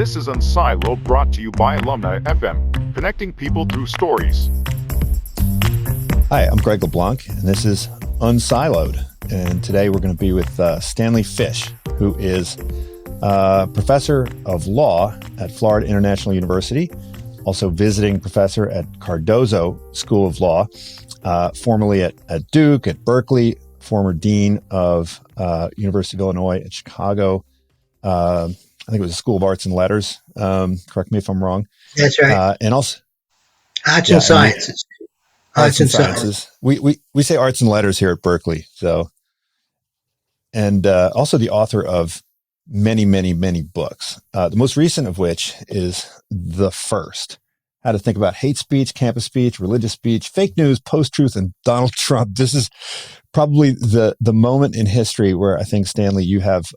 This is Unsiloed, brought to you by Alumni FM, connecting people through stories. Hi, I'm Greg LeBlanc, and this is Unsiloed. And today we're going to be with Stanley Fish, who is professor of law at Florida International University, also visiting professor at Cardozo School of Law, formerly at Duke, at Berkeley, former dean of University of Illinois at Chicago. I think it was the School of Arts and Letters. Correct me if I'm wrong. That's right. And also Arts and Sciences. Arts and Sciences. We say arts and letters here at Berkeley. So, and also the author of many, many, many books. The most recent of which is The First: How to Think About Hate Speech, Campus Speech, Religious Speech, Fake News, Post-Truth, and Donald Trump. This is probably the moment in history where I think, Stanley, you have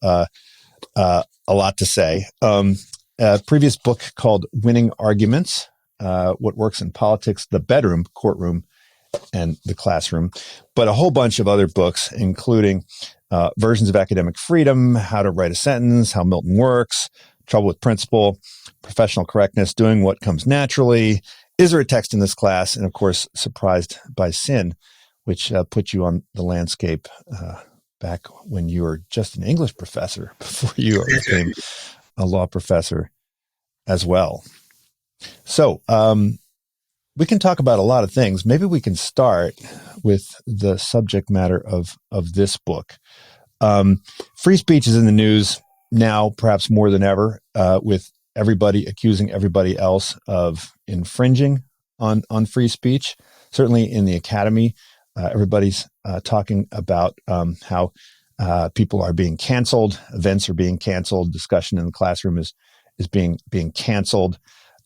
a lot to say. A previous book called Winning Arguments, What Works in Politics, the Bedroom, Courtroom, and the Classroom, but a whole bunch of other books, including Versions of Academic Freedom, How to Write a Sentence, How Milton Works, Trouble with Principle, Professional Correctness, Doing What Comes Naturally, Is There a Text in This Class? And of course, Surprised by Sin, which put you on the landscape back when you were just an English professor before you became a law professor as well. So we can talk about a lot of things. Maybe we can start with the subject matter of this book. Free speech is in the news now, perhaps more than ever, with everybody accusing everybody else of infringing on free speech. Certainly in the academy, everybody's talking about how people are being canceled, events are being canceled, discussion in the classroom is being canceled.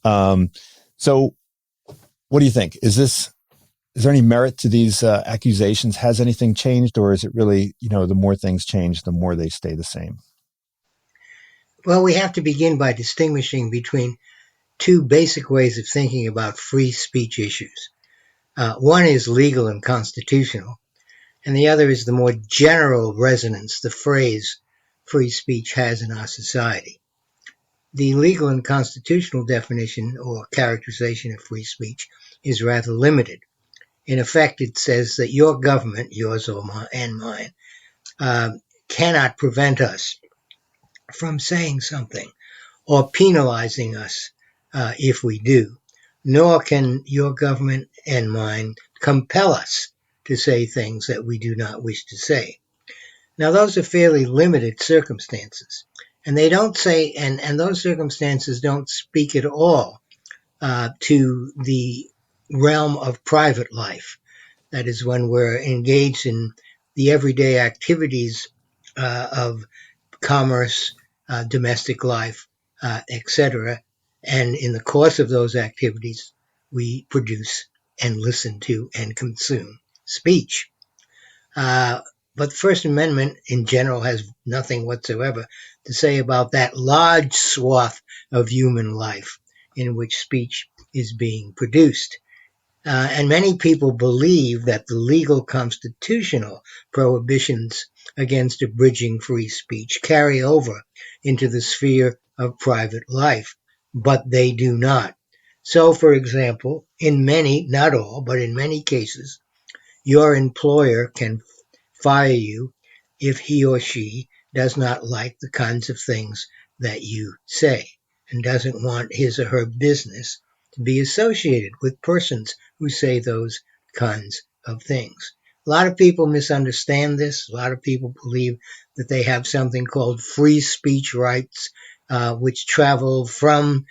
So what do you think? Is there any merit to these accusations? Has anything changed, or is it really, the more things change, the more they stay the same? Well, we have to begin by distinguishing between two basic ways of thinking about free speech issues. One is legal and constitutional, and the other is the more general resonance the phrase free speech has in our society. The legal and constitutional definition or characterization of free speech is rather limited. In effect, it says that your government, yours and mine, cannot prevent us from saying something or penalizing us if we do, nor can your government and mine compel us to say things that we do not wish to say. Now, those are fairly limited circumstances, and they don't say, and those circumstances don't speak at all to the realm of private life. That is, when we're engaged in the everyday activities of commerce, domestic life, etc. And in the course of those activities, we produce and listen to and consume speech. But the First Amendment in general has nothing whatsoever to say about that large swath of human life in which speech is being produced. And many people believe that the legal constitutional prohibitions against abridging free speech carry over into the sphere of private life, but they do not. So, for example, in many, not all, but in many cases, your employer can fire you if he or she does not like the kinds of things that you say and doesn't want his or her business to be associated with persons who say those kinds of things. A lot of people misunderstand this. A lot of people believe that they have something called free speech rights, which travel from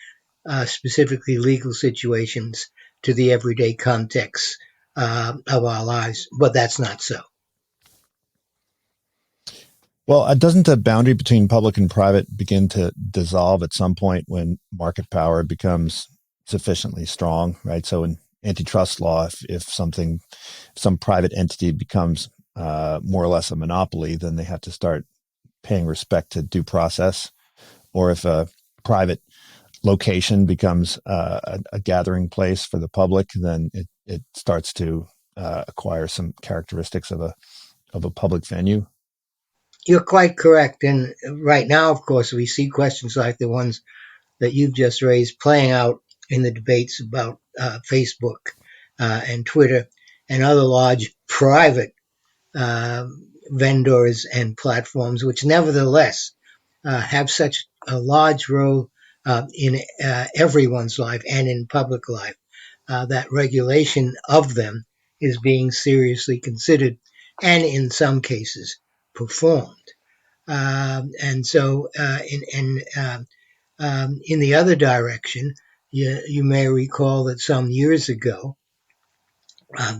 specifically legal situations to the everyday context of our lives, but that's not so. Well, doesn't the boundary between public and private begin to dissolve at some point when market power becomes sufficiently strong, right? So in antitrust law, if some private entity becomes more or less a monopoly, then they have to start paying respect to due process. Or if a private location becomes a gathering place for the public, then it starts to acquire some characteristics of a public venue. You're quite correct. And right now, of course, we see questions like the ones that you've just raised playing out in the debates about Facebook and Twitter and other large private uh, vendors and platforms, which nevertheless have such a large role in everyone's life and in public life, that regulation of them is being seriously considered and in some cases performed. And so in the other direction, you may recall that some years ago,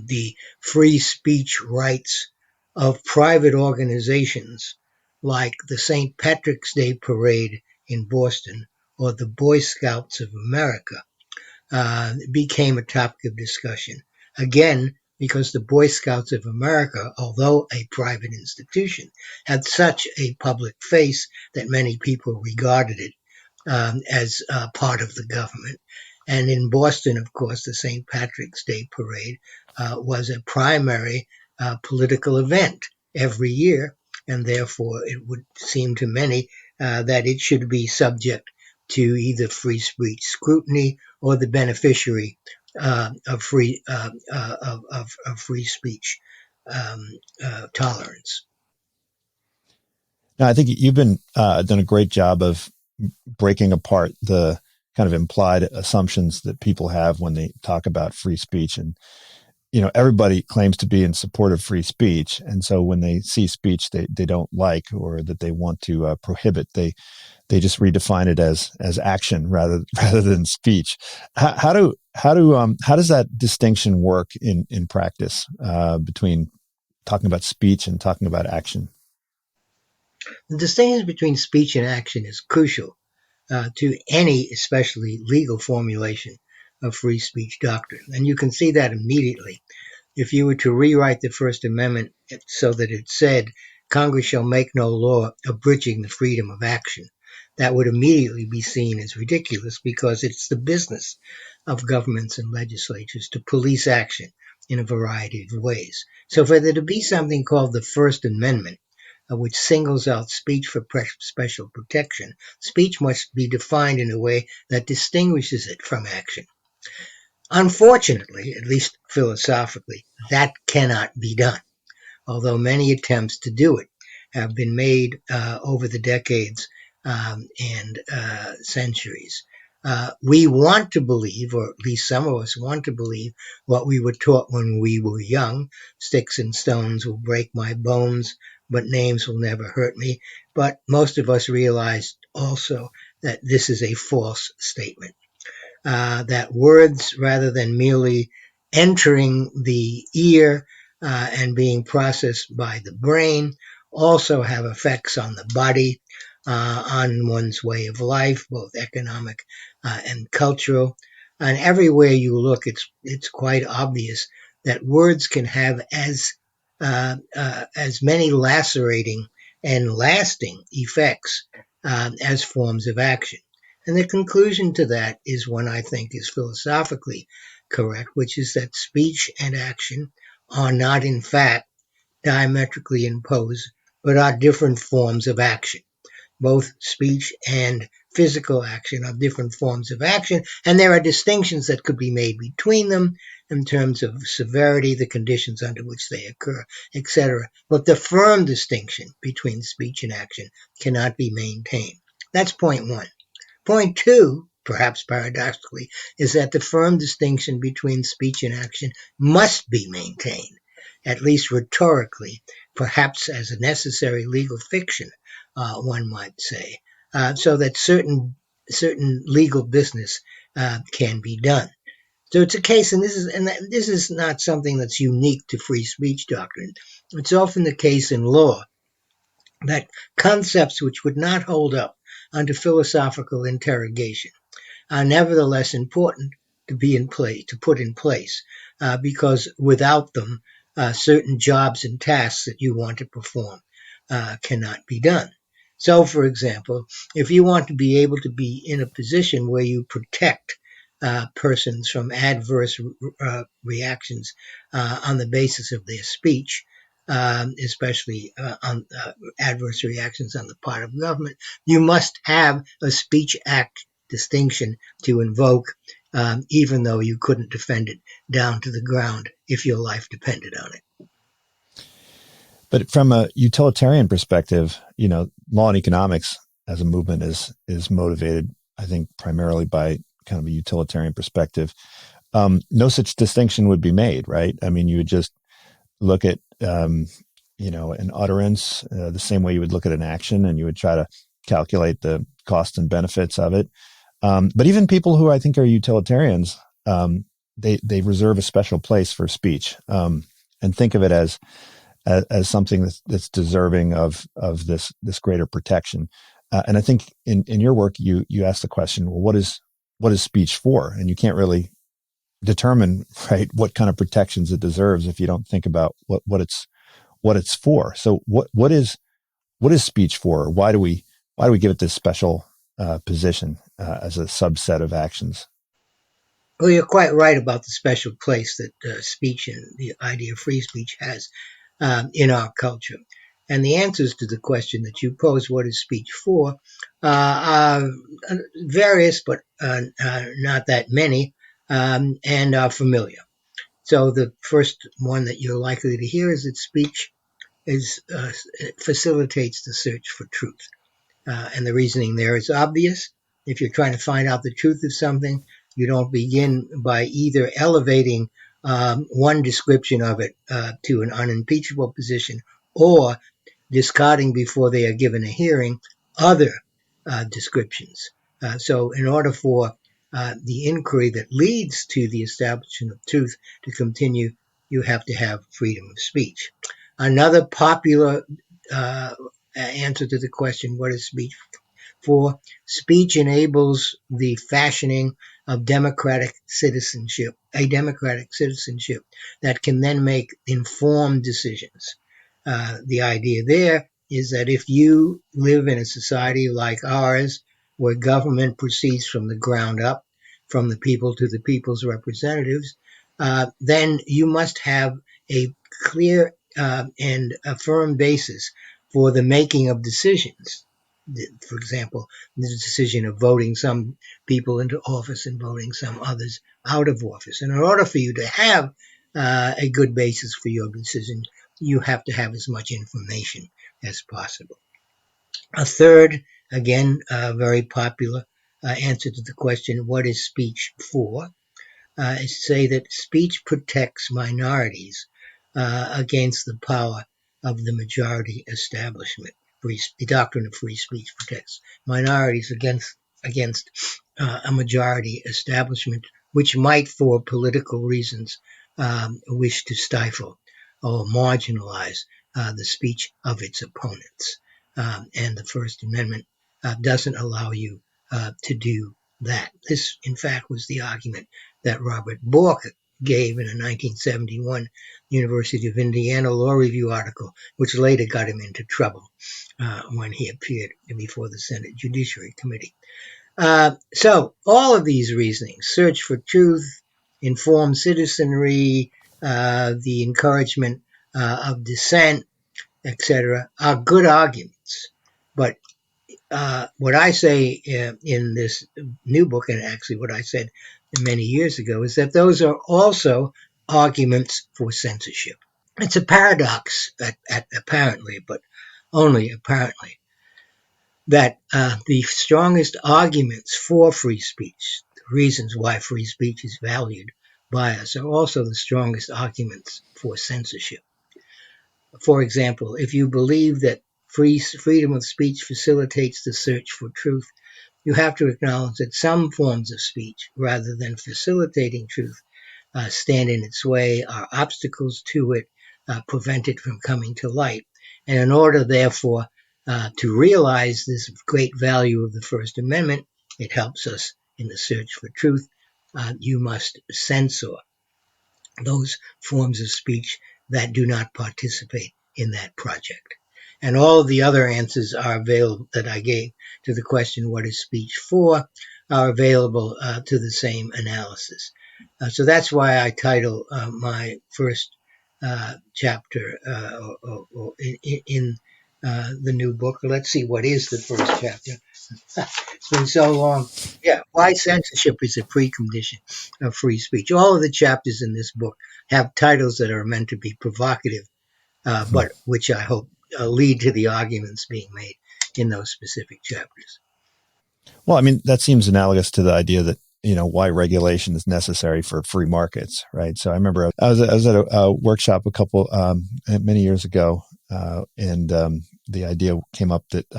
the free speech rights of private organizations like the St. Patrick's Day Parade in Boston or the Boy Scouts of America became a topic of discussion. Again, because the Boy Scouts of America, although a private institution, had such a public face that many people regarded it as part of the government. And in Boston, of course, the St. Patrick's Day Parade was a primary political event every year, and therefore it would seem to many that it should be subject to either free speech scrutiny or the beneficiary of free speech tolerance. Now, I think you've been done a great job of breaking apart the kind of implied assumptions that people have when they talk about free speech. And, everybody claims to be in support of free speech. And so when they see speech they don't like or that they want to prohibit, they just redefine it as action rather than speech. How does that distinction work in practice between talking about speech and talking about action? The distinction between speech and action is crucial to any, especially legal formulation of free speech doctrine. And you can see that immediately. If you were to rewrite the First Amendment so that it said, Congress shall make no law abridging the freedom of action, that would immediately be seen as ridiculous because it's the business of governments and legislatures to police action in a variety of ways. So for there to be something called the First Amendment, which singles out speech for special protection, speech must be defined in a way that distinguishes it from action. Unfortunately, at least philosophically, that cannot be done, although many attempts to do it have been made over the decades and centuries. We want to believe, or at least some of us want to believe, what we were taught when we were young. Sticks and stones will break my bones, but names will never hurt me. But most of us realize also that this is a false statement. That words, rather than merely entering the ear and being processed by the brain, also have effects on the body, on one's way of life, both economic and cultural. And everywhere you look, it's quite obvious that words can have as many lacerating and lasting effects as forms of action. And the conclusion to that is one I think is philosophically correct, which is that speech and action are not in fact diametrically opposed, but are different forms of action. Both speech and physical action are different forms of action, and there are distinctions that could be made between them in terms of severity, the conditions under which they occur, etc. But the firm distinction between speech and action cannot be maintained. That's point one. Point two, perhaps paradoxically, is that the firm distinction between speech and action must be maintained, at least rhetorically, perhaps as a necessary legal fiction, one might say, so that certain legal business can be done. So it's a case, and this is not something that's unique to free speech doctrine. It's often the case in law that concepts which would not hold up under philosophical interrogation are nevertheless important to put in place, because without them, certain jobs and tasks that you want to perform cannot be done. So, for example, if you want to be able to be in a position where you protect persons from adverse reactions on the basis of their speech, especially on adverse reactions on the part of government, you must have a speech act distinction to invoke, even though you couldn't defend it down to the ground if your life depended on it. But from a utilitarian perspective, law and economics as a movement is motivated, I think, primarily by kind of a utilitarian perspective. No such distinction would be made, right? I mean, you would just look at, an utterance the same way you would look at an action, and you would try to calculate the costs and benefits of it. But even people who I think are utilitarians, they reserve a special place for speech, and think of it as something that's deserving of this greater protection. And I think in your work, you ask the question, well, what is speech for? And you can't really determine, right, what kind of protections it deserves if you don't think about what it's for. So what is speech for? Why do we give it this special position as a subset of actions? Well, you're quite right about the special place that speech and the idea of free speech has in our culture. And the answers to the question that you pose, what is speech for, are various, but not that many, and are familiar. So the first one that you're likely to hear is that speech facilitates the search for truth. And the reasoning there is obvious. If you're trying to find out the truth of something, you don't begin by either elevating one description of it to an unimpeachable position, or discarding before they are given a hearing other descriptions. So in order for the inquiry that leads to the establishment of truth to continue, you have to have freedom of speech. Another popular answer to the question, what is speech for? Speech enables the fashioning of a democratic citizenship that can then make informed decisions. The idea there is that if you live in a society like ours, where government proceeds from the ground up, from the people to the people's representatives, then you must have a clear and a firm basis for the making of decisions. For example, the decision of voting some people into office and voting some others out of office. And in order for you to have a good basis for your decision, you have to have as much information as possible. A third, again, very popular answer to the question, what is speech for? Is to say that speech protects minorities against the power of the majority establishment. The doctrine of free speech protects minorities against a majority establishment, which might, for political reasons, wish to stifle or marginalize the speech of its opponents. And the First Amendment doesn't allow you to do that. This, in fact, was the argument that Robert Bork gave in a 1971 University of Indiana Law Review article, which later got him into trouble when he appeared before the Senate Judiciary Committee. So all of these reasonings, search for truth, informed citizenry, the encouragement of dissent, etc., are good arguments. But what I say in this new book, and actually what I said many years ago, is that those are also arguments for censorship. It's a paradox, apparently, but only apparently, that the strongest arguments for free speech, the reasons why free speech is valued by us, are also the strongest arguments for censorship. For example, if you believe that freedom of speech facilitates the search for truth, you have to acknowledge that some forms of speech, rather than facilitating truth, stand in its way, are obstacles to it, prevent it from coming to light. And in order, therefore, to realize this great value of the First Amendment, it helps us in the search for truth. You must censor those forms of speech that do not participate in that project. And all of the other answers are available that I gave to the question, what is speech for, are available to the same analysis. So that's why I title my first chapter in the new book. Let's see, what is the first chapter? It's been so long. Yeah, why censorship is a precondition of free speech. All of the chapters in this book have titles that are meant to be provocative, but which I hope lead to the arguments being made in those specific chapters. Well, I mean, that seems analogous to the idea that, why regulation is necessary for free markets, right? So I remember I was at a workshop many years ago, and the idea came up that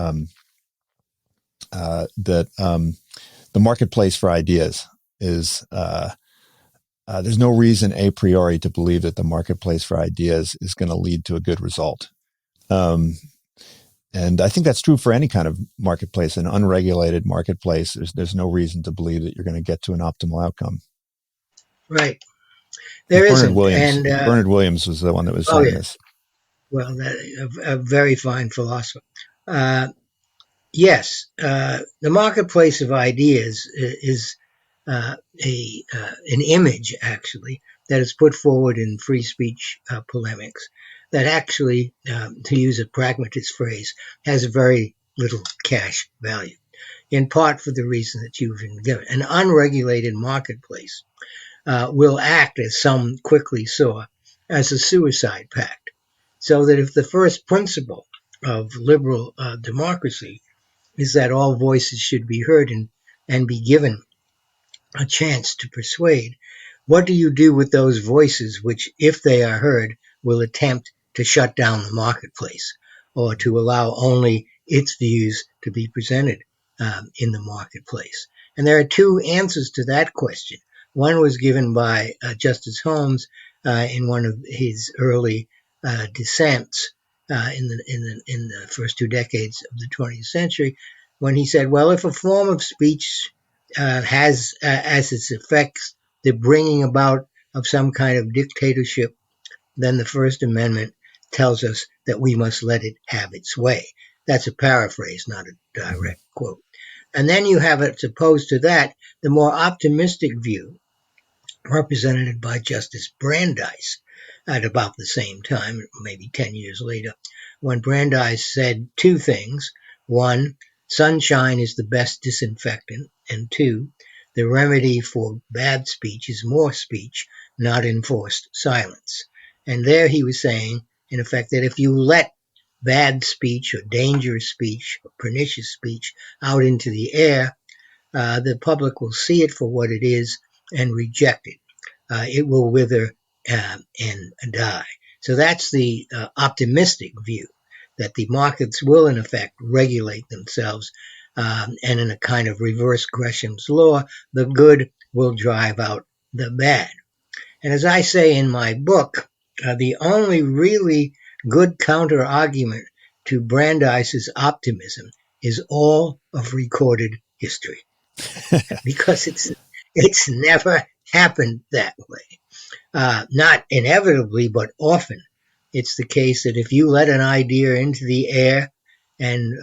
the marketplace for ideas is there's no reason a priori to believe that the marketplace for ideas is going to lead to a good result. And I think that's true for any kind of marketplace, an unregulated marketplace. There's no reason to believe that you're going to get to an optimal outcome. Right. There isn't. Bernard Williams was the one that was saying this. Well, a very fine philosopher. Yes, the marketplace of ideas is an image, actually, that is put forward in free speech polemics that actually, to use a pragmatist phrase, has very little cash value, in part for the reason that you've been given. An unregulated marketplace will act, as some quickly saw, as a suicide pact. So that if the first principle of liberal democracy is that all voices should be heard and be given a chance to persuade, what do you do with those voices which, if they are heard, will attempt to shut down the marketplace or to allow only its views to be presented in the marketplace? And there are two answers to that question. One was given by Justice Holmes in one of his early dissents in the first 2 decades of the 20th century, when he said, well, if a form of speech has as its effects the bringing about of some kind of dictatorship, then the First Amendment tells us that we must let it have its way. That's a paraphrase, not a direct quote. And then you have, as opposed to that, the more optimistic view represented by Justice Brandeis at about the same time, maybe 10 years later, when Brandeis said two things. One, sunshine is the best disinfectant. And two, the remedy for bad speech is more speech, not enforced silence. And there he was saying, in effect, that if you let bad speech or dangerous speech or pernicious speech out into the air, the public will see it for what it is and reject it. It will wither and die. So that's the optimistic view, that the markets will, in effect, regulate themselves, and in a kind of reverse Gresham's law, the good will drive out the bad. And as I say in my book, the only really good counter-argument to Brandeis's optimism is all of recorded history, because it's never happened that way. Not inevitably, but often. It's the case that if you let an idea into the air and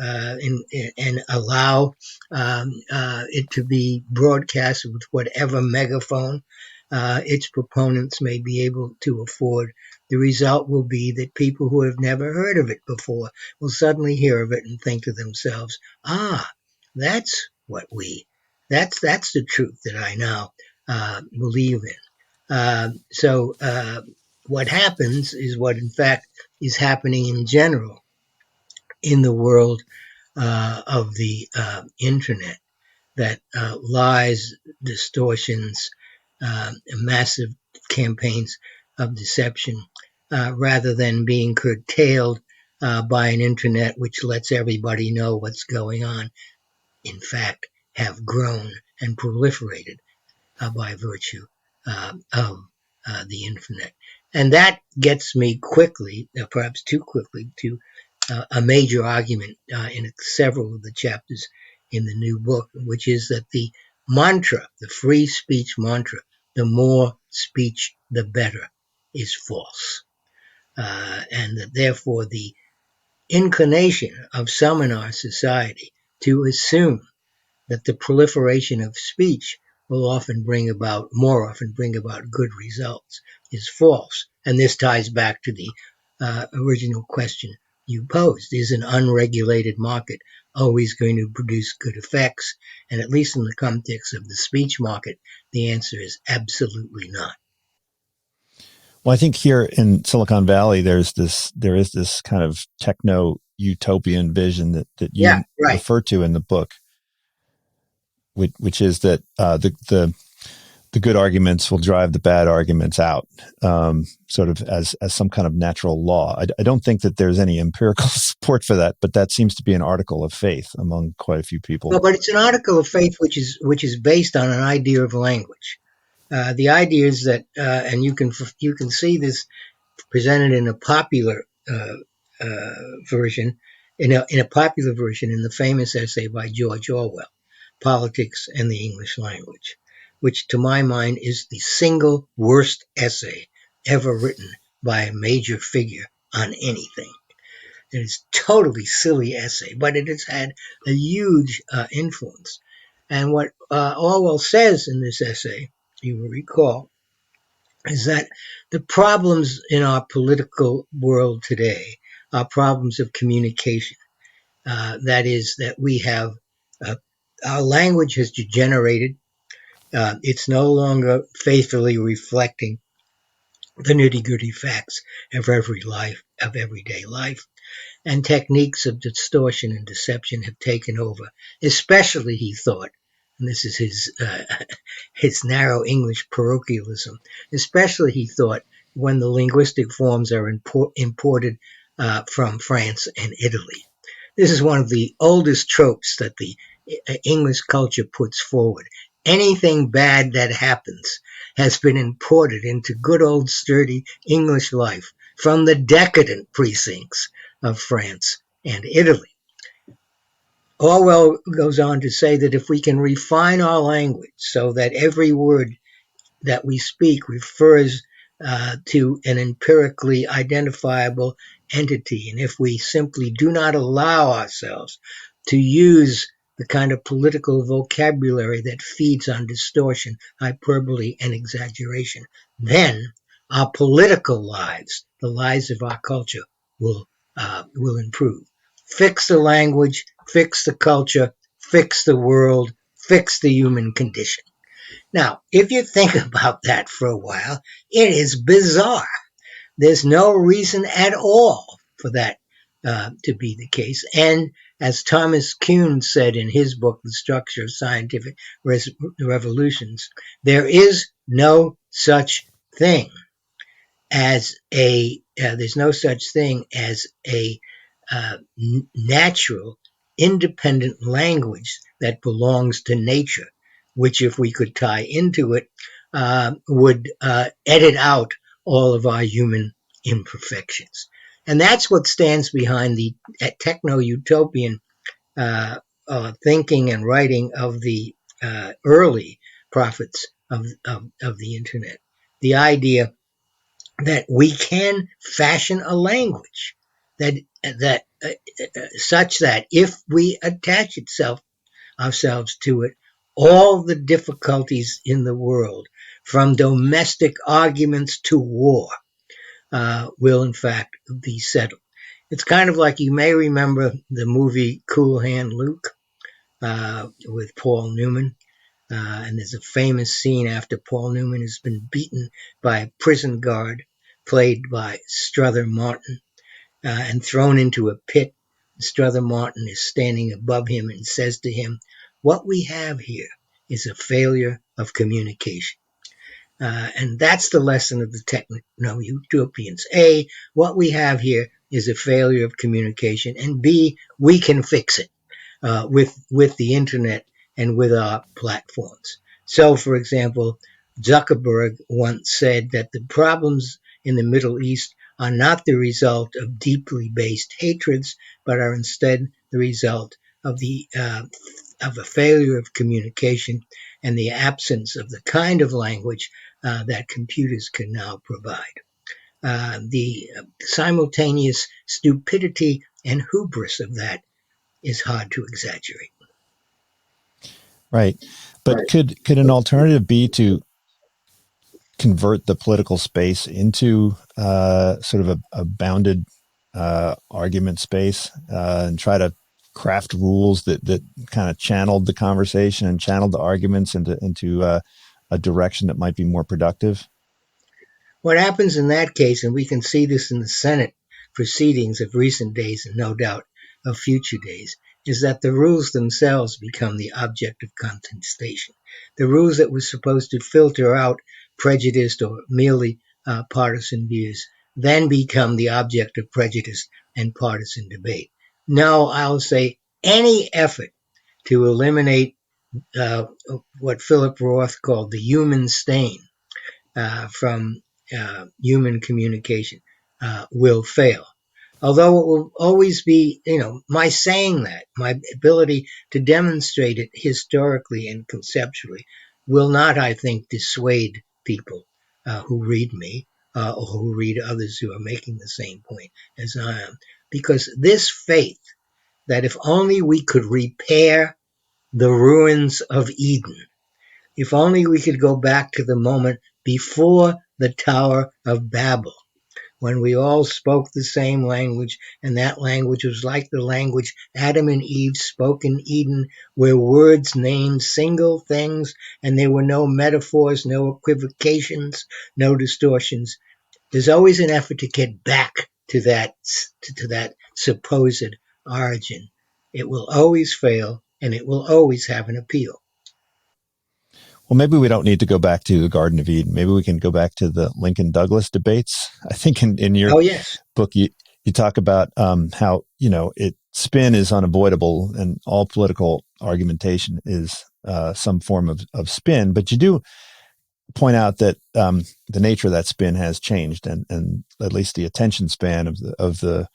allow it to be broadcast with whatever megaphone its proponents may be able to afford, the result will be that people who have never heard of it before will suddenly hear of it and think to themselves, that's the truth that I now believe in. So what happens is what, in fact, is happening in general in the world of the internet, that lies, distortions, massive campaigns of deception, rather than being curtailed by an internet which lets everybody know what's going on, in fact, have grown and proliferated by virtue of the internet. And that gets me quickly, perhaps too quickly, to a major argument in several of the chapters in the new book, which is that the mantra, the free speech mantra, the more speech, the better, is false. And that therefore the inclination of some in our society to assume that the proliferation of speech will more often bring about good results is false. And this ties back to the original question you posed. Is an unregulated market always going to produce good effects? And at least in the context of the speech market, the answer is absolutely not. Well, I think here in Silicon Valley, there is this kind of techno utopian vision that Yeah, you right. refer to in the book, which is that the good arguments will drive the bad arguments out, sort of as some kind of natural law. I don't think that there's any empirical support for that, but that seems to be an article of faith among quite a few people. Well, but it's an article of faith which is based on an idea of language. The idea is that, and you can see this presented in a popular version, in a popular version in the famous essay by George Orwell, Politics and the English Language, which to my mind is the single worst essay ever written by a major figure on anything. It is a totally silly essay, but it has had a huge influence. And what Orwell says in this essay, you will recall, is that the problems in our political world today are problems of communication. That is, that we have our language has degenerated. It's no longer faithfully reflecting the nitty-gritty facts of everyday life. And techniques of distortion and deception have taken over, especially, he thought, and this is his narrow English parochialism, especially, he thought, when the linguistic forms are imported from France and Italy. This is one of the oldest tropes that the English culture puts forward. Anything bad that happens has been imported into good old sturdy English life from the decadent precincts of France and Italy. Orwell goes on to say that if we can refine our language so that every word that we speak refers to an empirically identifiable entity, and if we simply do not allow ourselves to use the kind of political vocabulary that feeds on distortion, hyperbole, and exaggeration, then our political lives, the lives of our culture, will improve. Fix the language, fix the culture, fix the world, fix the human condition. Now, if you think about that for a while, it is bizarre. There's no reason at all for that to be the case. And as Thomas Kuhn said in his book, The Structure of Scientific Revolutions, there is no such thing as there's no such thing as a natural, independent language that belongs to nature, which, if we could tie into it, would edit out all of our human imperfections. And that's what stands behind the techno-utopian thinking and writing of the early prophets of the internet. The idea that we can fashion a language that such that if we attach ourselves to it, all the difficulties in the world, from domestic arguments to war, will in fact be settled. It's kind of like, you may remember the movie Cool Hand Luke with Paul Newman. And there's a famous scene after Paul Newman has been beaten by a prison guard, played by Strother Martin, and thrown into a pit. Strother Martin is standing above him and says to him, "What we have here is a failure of communication." And that's the lesson of the techno-utopians. A, what we have here is a failure of communication, and B, we can fix it with the internet and with our platforms. So, for example, Zuckerberg once said that the problems in the Middle East are not the result of deeply based hatreds, but are instead the result of a failure of communication and the absence of the kind of language that computers can now provide. The simultaneous stupidity and hubris of that is hard to exaggerate. Right. But could an alternative be to convert the political space into sort of a bounded argument space and try to craft rules that kind of channeled the conversation and channeled the arguments into a direction that might be more productive? What happens in that case, and we can see this in the Senate proceedings of recent days and no doubt of future days, is that the rules themselves become the object of contestation. The rules that were supposed to filter out prejudiced or merely partisan views then become the object of prejudice and partisan debate. Now, I'll say any effort to eliminate what Philip Roth called the human stain from human communication will fail. Although it will always be, my saying that, my ability to demonstrate it historically and conceptually will not, I think, dissuade people who read me or who read others who are making the same point as I am. Because this faith that if only we could repair the ruins of Eden, if only we could go back to the moment before the Tower of Babel, when we all spoke the same language, and that language was like the language Adam and Eve spoke in Eden, where words named single things, and there were no metaphors, no equivocations, no distortions. There's always an effort to get back to that supposed origin. It will always fail, and it will always have an appeal. Well, maybe we don't need to go back to the Garden of Eden. Maybe we can go back to the Lincoln-Douglas debates. I think in your book, you talk about how, spin is unavoidable and all political argumentation is some form of spin. But you do point out that the nature of that spin has changed, and at least the attention span of the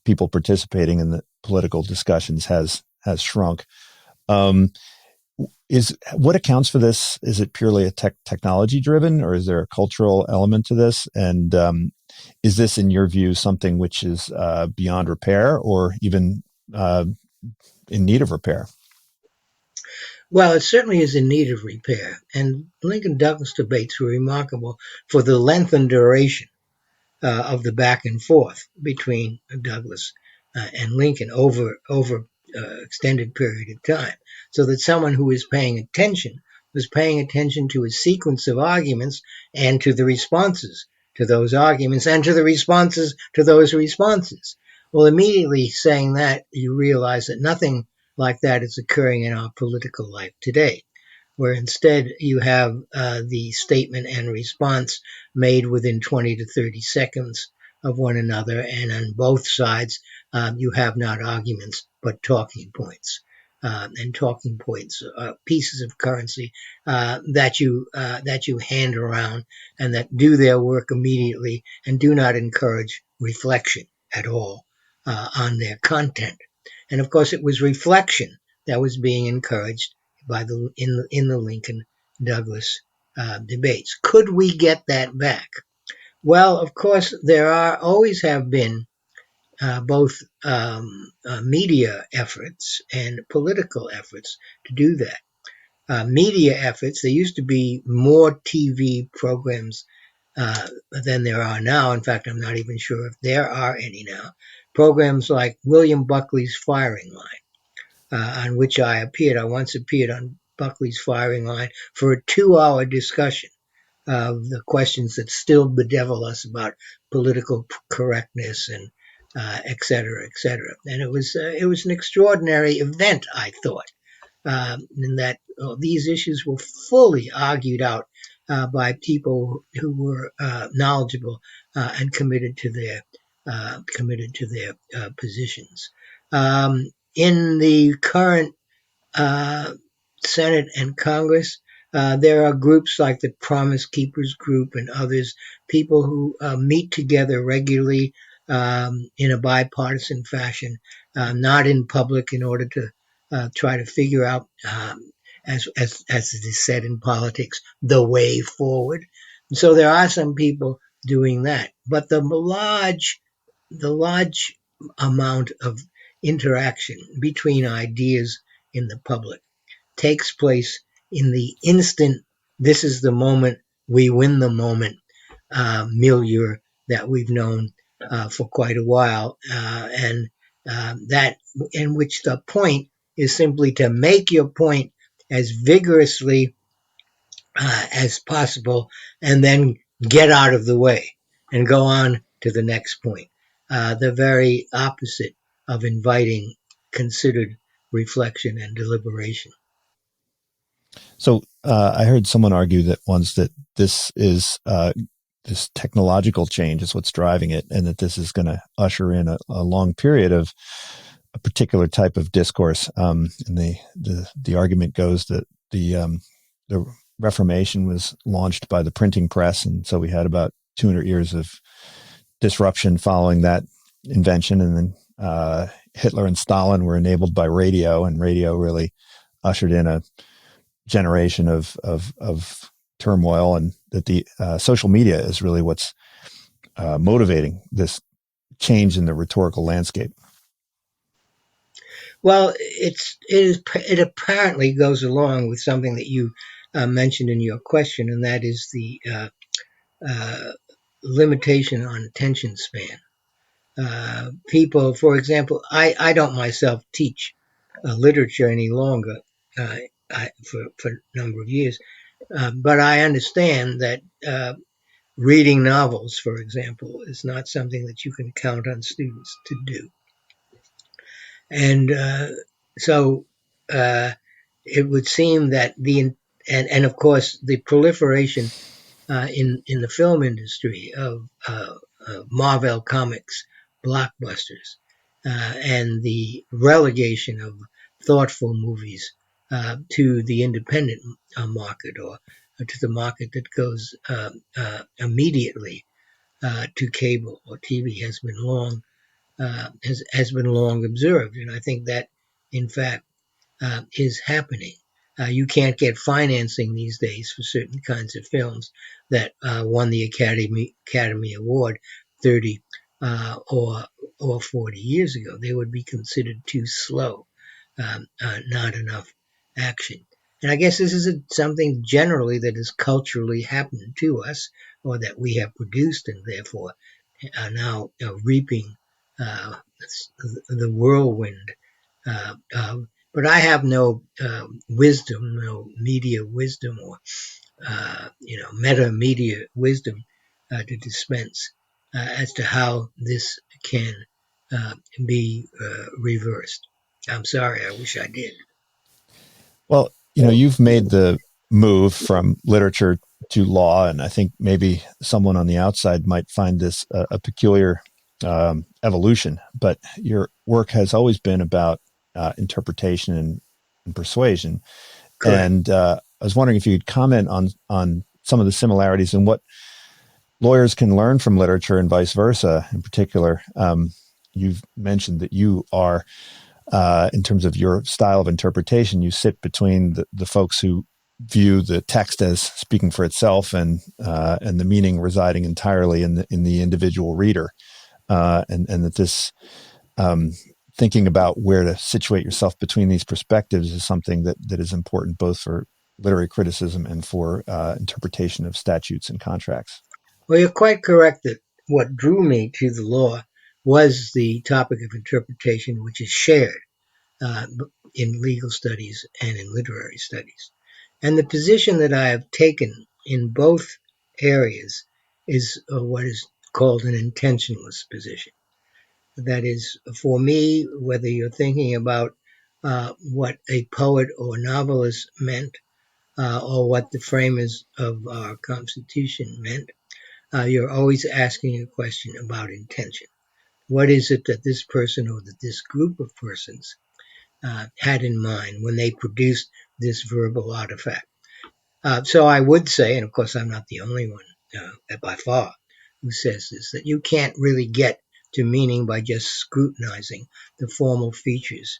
people participating in the political discussions has shrunk. Is what accounts for this? Is it purely a technology driven, or is there a cultural element to this? And is this, in your view, something which is beyond repair, or even in need of repair? Well, it certainly is in need of repair. And Lincoln-Douglas debates were remarkable for the length and duration of the back and forth between Douglas and Lincoln over extended period of time, so that someone who was paying attention to a sequence of arguments and to the responses to those arguments and to the responses to those responses. Well, immediately saying that, you realize that nothing like that is occurring in our political life today, where instead you have the statement and response made within 20 to 30 seconds of one another, and on both sides you have not arguments but talking points. And talking points, pieces of currency that you hand around and that do their work immediately and do not encourage reflection at all on their content. And of course, it was reflection that was being encouraged by in the Lincoln-Douglas debates. Could we get that back? Well, of course, there always have been both media efforts and political efforts to do that. Media efforts, there used to be more TV programs than there are now. In fact, I'm not even sure if there are any now. Programs like William Buckley's Firing Line, on which I appeared. I once appeared on Buckley's Firing Line for a 2-hour discussion of the questions that still bedevil us about political correctness and et cetera, et cetera. And it was an extraordinary event, I thought, in that these issues were fully argued out by people who were knowledgeable and committed to their positions. In the current Senate and Congress, there are groups like the Promise Keepers Group and others, people who meet together regularly in a bipartisan fashion, not in public, in order to try to figure out, as it is said in politics, the way forward. And so there are some people doing that, but the large amount of interaction between ideas in the public takes place in the instant, this is the moment, we win the moment milieu that we've known for quite a while. And that in which the point is simply to make your point as vigorously as possible and then get out of the way and go on to the next point. The very opposite of inviting considered reflection and deliberation. So I heard someone argue that once that this is this technological change is what's driving it, and that this is going to usher in a long period of a particular type of discourse. And the argument goes that the Reformation was launched by the printing press, and so we had about 200 years of disruption following that invention, and then Hitler and Stalin were enabled by radio, and radio really ushered in a generation of turmoil, and that the social media is really what's motivating this change in the rhetorical landscape. Well, it apparently goes along with something that you mentioned in your question, and that is the limitation on attention span. People, for example, I don't myself teach literature any longer for a number of years, but I understand that reading novels, for example, is not something that you can count on students to do. And so it would seem that and of course the proliferation in the film industry of Marvel Comics blockbusters and the relegation of thoughtful movies to the independent market, or to the market that goes immediately to cable or TV has been long observed, and I think that in fact is happening. You can't get financing these days for certain kinds of films that won the Academy Award 30 or 40 years ago. They would be considered too slow, not enough action. And I guess this is something generally that has culturally happened to us, or that we have produced, and therefore are now reaping the whirlwind. But I have no wisdom, no media wisdom, or meta media wisdom to dispense as to how this can be reversed. I'm sorry, I wish I did. Well, you've made the move from literature to law, and I think maybe someone on the outside might find this a peculiar evolution, but your work has always been about interpretation and persuasion. Correct. And I was wondering if you could comment on some of the similarities and what lawyers can learn from literature and vice versa. In particular, you've mentioned that you are, in terms of your style of interpretation, you sit between the folks who view the text as speaking for itself, and the meaning residing entirely in the individual reader, and that this thinking about where to situate yourself between these perspectives is something that is important both for literary criticism and for interpretation of statutes and contracts. Well, you're quite correct that what drew me to the law was the topic of interpretation, which is shared in legal studies and in literary studies. And the position that I have taken in both areas is what is called an intentionalist position. That is, for me, whether you're thinking about what a poet or novelist meant, or what the framers of our Constitution meant, you're always asking a question about intention. What is it that this person or that this group of persons had in mind when they produced this verbal artifact? So I would say, and of course I'm not the only one by far who says this, that you can't really get to meaning by just scrutinizing the formal features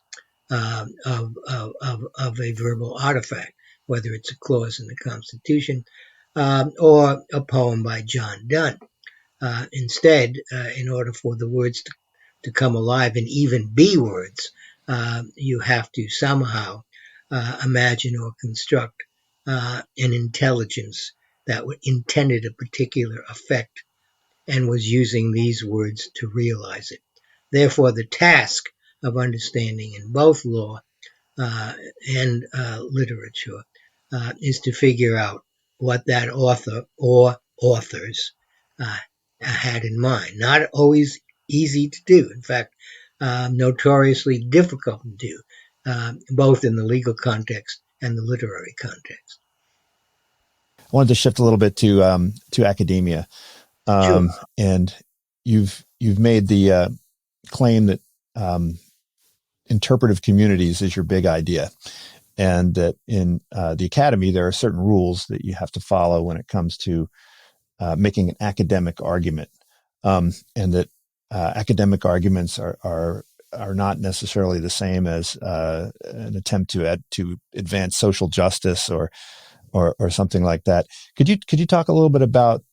of a verbal artifact, whether it's a clause in the Constitution or a poem by John Donne. Instead, in order for the words to come alive and even be words, you have to somehow imagine or construct an intelligence that intended a particular effect and was using these words to realize it. Therefore, the task of understanding in both law and literature is to figure out what that author or authors had in mind. Not always easy to do. In fact, notoriously difficult to do, both in the legal context and the literary context. I wanted to shift a little bit to academia, Sure. and you've made the claim that interpretive communities is your big idea, and that in the academy there are certain rules that you have to follow when it comes to making an academic argument, and that academic arguments are not necessarily the same as an attempt to advance social justice or something like that. Could you talk a little bit about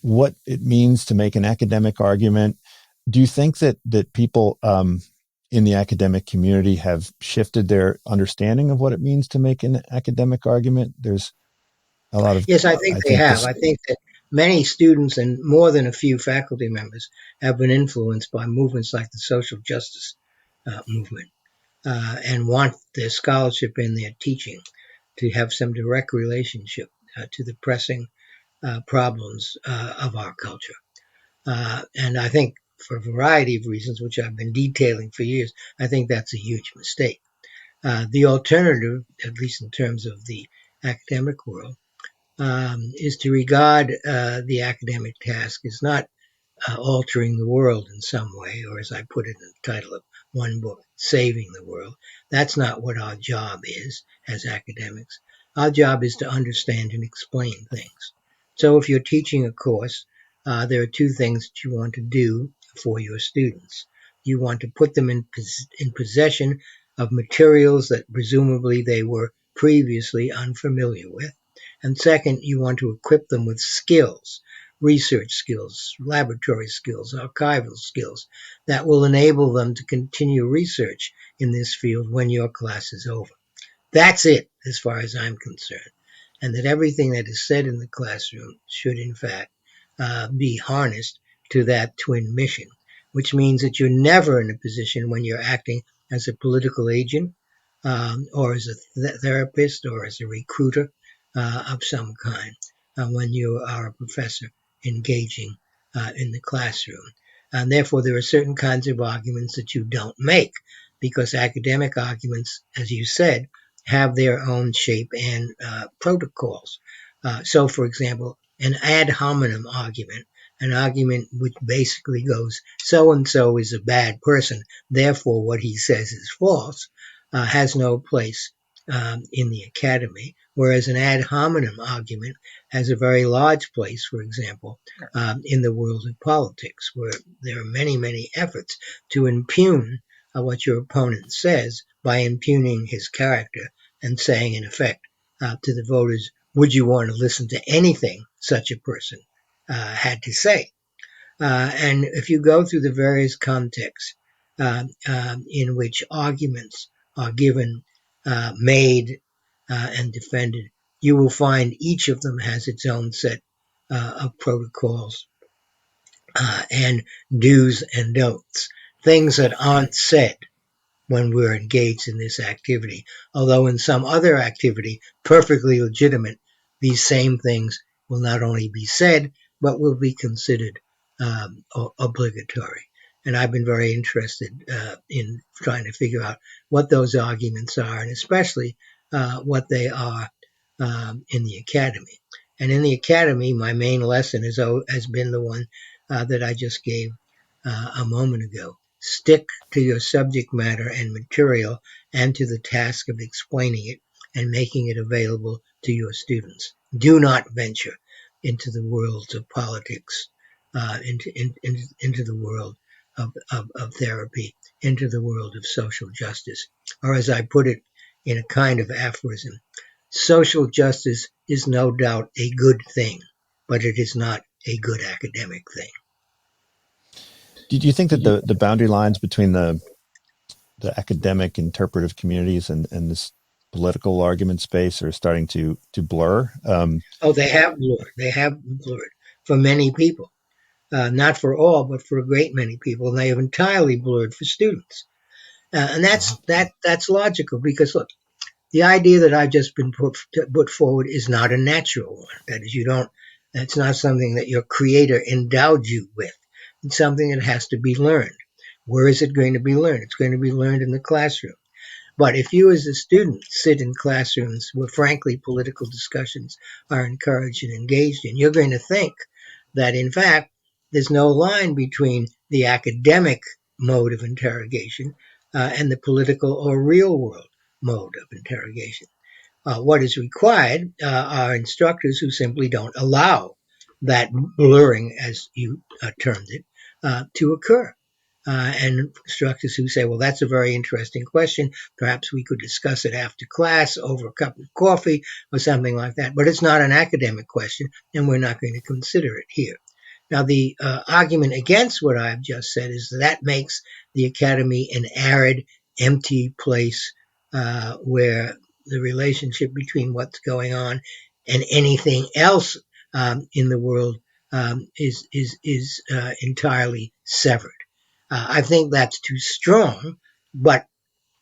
what it means to make an academic argument? Do you think that people in the academic community have shifted their understanding of what it means to make an academic argument? There's a lot of Yes, I think they have. I think that many students and more than a few faculty members have been influenced by movements like the social justice movement and want their scholarship and their teaching to have some direct relationship to the pressing problems of our culture. And I think for a variety of reasons, which I've been detailing for years, I think that's a huge mistake. The alternative, at least in terms of the academic world, is to regard the academic task as not altering the world in some way, or as I put it in the title of one book, saving the world. That's not what our job is as academics. Our job is to understand and explain things. So if you're teaching a course, there are two things that you want to do for your students. You want to put them in possession of materials that presumably they were previously unfamiliar with. And second, you want to equip them with skills, research skills, laboratory skills, archival skills that will enable them to continue research in this field when your class is over. That's it, as far as I'm concerned. And that everything that is said in the classroom should, in fact, be harnessed to that twin mission, which means that you're never in a position when you're acting as a political agent or as a therapist or as a recruiter of some kind when you are a professor engaging in the classroom. And therefore, there are certain kinds of arguments that you don't make because academic arguments, as you said, have their own shape and protocols. So, for example, an ad hominem argument, an argument which basically goes, so-and-so is a bad person, therefore what he says is false, has no place in the academy, whereas an ad hominem argument has a very large place, for example, in the world of politics, where there are many, many efforts to impugn what your opponent says by impugning his character and saying, in effect, to the voters, would you want to listen to anything such a person had to say? And if you go through the various contexts in which arguments are given, made, and defended, you will find each of them has its own set of protocols and do's and don'ts, things that aren't said when we're engaged in this activity. Although in some other activity, perfectly legitimate, these same things will not only be said, but will be considered obligatory. And I've been very interested in trying to figure out what those arguments are, and especially what they are in the academy. And in the academy, my main lesson has been the one that I just gave a moment ago. Stick to your subject matter and material and to the task of explaining it and making it available to your students. Do not venture into the worlds of politics, into the world of therapy, into the world of social justice. Or as I put it in a kind of aphorism, social justice is no doubt a good thing, but it is not a good academic thing. Do you think that the boundary lines between the academic interpretive communities and this political argument space are starting to blur? They have blurred. They have blurred for many people. Not for all, but for a great many people. And they have entirely blurred for students. And that's logical because look, the idea that I've just been put forward is not a natural one. That is, that's not something that your creator endowed you with. It's something that has to be learned. Where is it going to be learned? It's going to be learned in the classroom. But if you as a student sit in classrooms where frankly political discussions are encouraged and engaged in, you're going to think that in fact there's no line between the academic mode of interrogation and the political or real world mode of interrogation. What is required are instructors who simply don't allow that blurring, as you termed it, to occur. And instructors who say, well, that's a very interesting question. Perhaps we could discuss it after class over a cup of coffee or something like that. But it's not an academic question, and we're not going to consider it here. Now, the argument against what I've just said is that makes the academy an arid, empty place where the relationship between what's going on and anything else in the world is entirely severed. I think that's too strong, but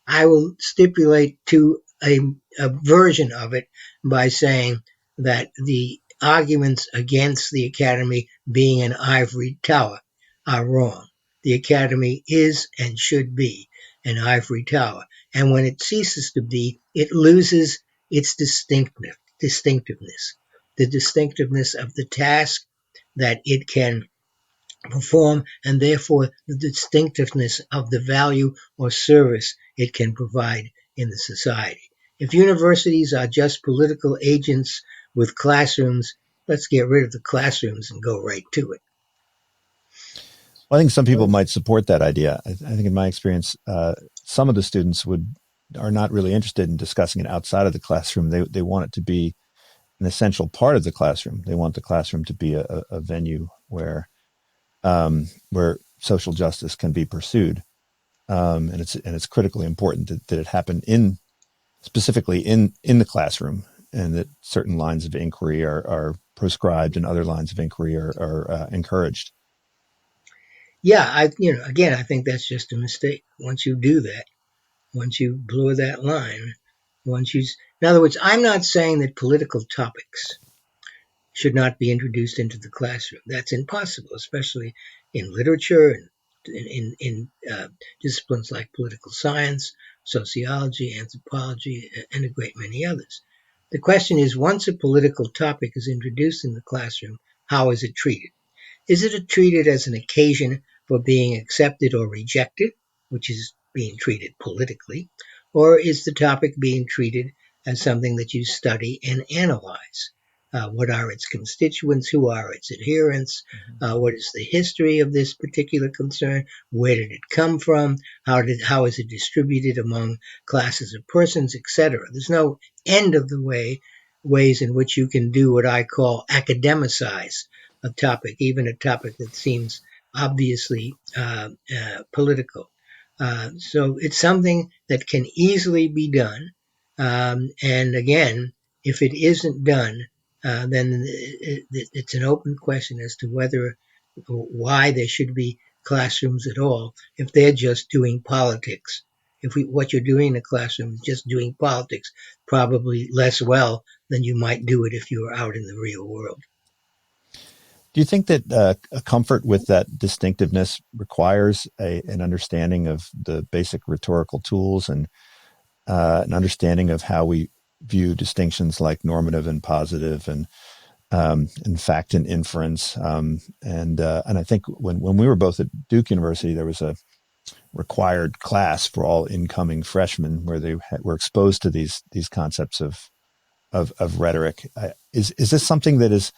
I will stipulate to a version of it by saying that the arguments against the academy being an ivory tower are wrong. The academy is and should be an ivory tower. And when it ceases to be, it loses its distinctiveness, the distinctiveness of the task that it can perform, and therefore the distinctiveness of the value or service it can provide in the society. If universities are just political agents with classrooms, let's get rid of the classrooms and go right to it. Well, I think some people might support that idea. I think in my experience, some of the students are not really interested in discussing it outside of the classroom. They want it to be an essential part of the classroom. They want the classroom to be a venue where social justice can be pursued, and it's critically important that it happen specifically in the classroom, and that certain lines of inquiry are prescribed and other lines of inquiry are encouraged. Yeah, again, I think that's just a mistake. Once you do that, once you blur that line, in other words, I'm not saying that political topics should not be introduced into the classroom. That's impossible, especially in literature and in disciplines like political science, sociology, anthropology, and a great many others. The question is, once a political topic is introduced in the classroom, how is it treated? Is it treated as an occasion for being accepted or rejected, which is being treated politically, or is the topic being treated as something that you study and analyze? What are its constituents? Who are its adherents? What is the history of this particular concern? Where did it come from? How is it distributed among classes of persons, etc.? There's no end of the ways in which you can do what I call academicize a topic, even a topic that seems obviously political. So it's something that can easily be done. And again, if it isn't done, then it's an open question as to why there should be classrooms at all if they're just doing politics. What you're doing in the classroom is just doing politics, probably less well than you might do it if you were out in the real world. Do you think that a comfort with that distinctiveness requires an understanding of the basic rhetorical tools and an understanding of how we view distinctions like normative and positive and fact and inference? And I think when we were both at Duke University, there was a required class for all incoming freshmen where they were exposed to these concepts of rhetoric. Is this something that is,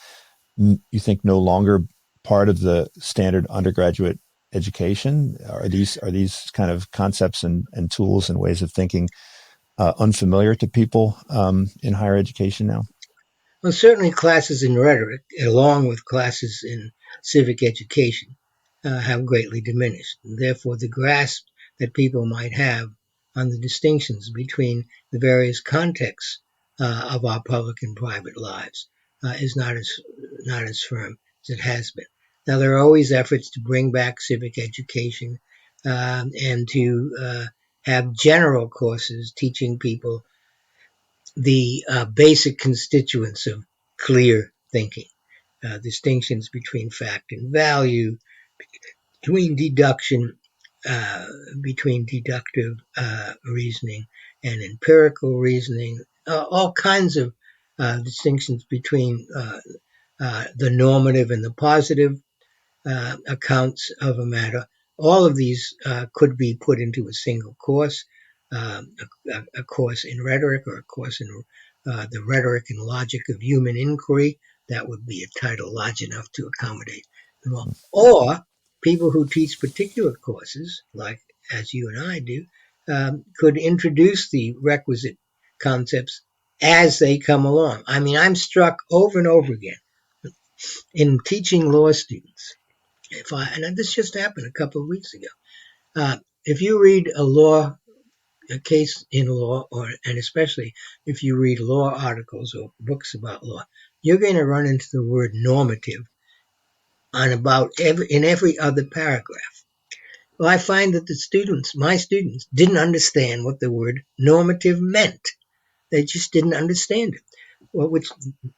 you think, no longer part of the standard undergraduate education? Are these kind of concepts and tools and ways of thinking unfamiliar to people in higher education now? Well, certainly classes in rhetoric, along with classes in civic education, have greatly diminished. And therefore, the grasp that people might have on the distinctions between the various contexts of our public and private lives is not as firm as it has been. Now, there are always efforts to bring back civic education and to have general courses teaching people the basic constituents of clear thinking, distinctions between fact and value, between deduction, uh, between deductive reasoning and empirical reasoning, all kinds of distinctions between the normative and the positive accounts of a matter. All of these could be put into a single course, a course in rhetoric or a course in the rhetoric and logic of human inquiry. That would be a title large enough to accommodate them all. Or people who teach particular courses, like as you and I do, could introduce the requisite concepts as they come along. I mean, I'm struck over and over again in teaching law students. And this just happened a couple of weeks ago. If you read a case in law, and especially if you read law articles or books about law, you're going to run into the word normative in every other paragraph. Well, I find that my students, didn't understand what the word normative meant. They just didn't understand it. Well, which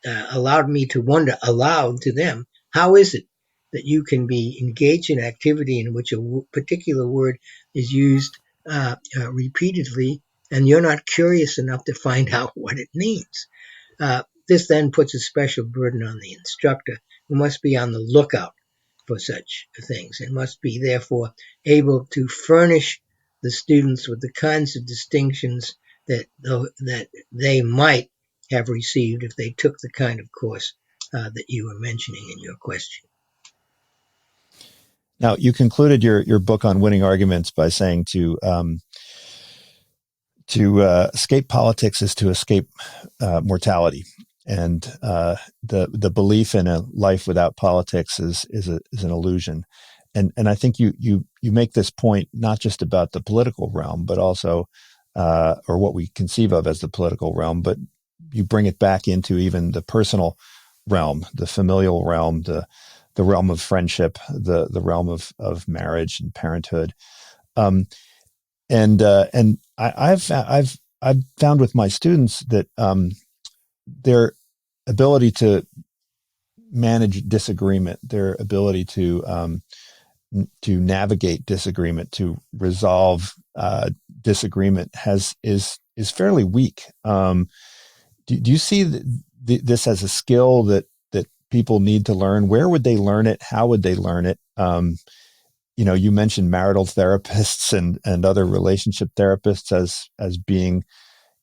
allowed me to wonder aloud to them, how is it that you can be engaged in activity in which a particular word is used repeatedly, and you're not curious enough to find out what it means? This then puts a special burden on the instructor, who must be on the lookout for such things and must be therefore able to furnish the students with the kinds of distinctions that they might have received if they took the kind of course that you were mentioning in your question. Now, you concluded your book on winning arguments by saying to escape politics is to escape mortality, and the belief in a life without politics is an illusion. And I think you make this point not just about the political realm, but also or what we conceive of as the political realm, but you bring it back into even the personal realm, the familial realm, the realm of friendship, the realm of marriage and parenthood. And I've found with my students that their ability to manage disagreement, their ability to navigate disagreement, to resolve disagreement is fairly weak. Do you see this as a skill that people need to learn? Where would they learn it? How would they learn it? You mentioned marital therapists and other relationship therapists as being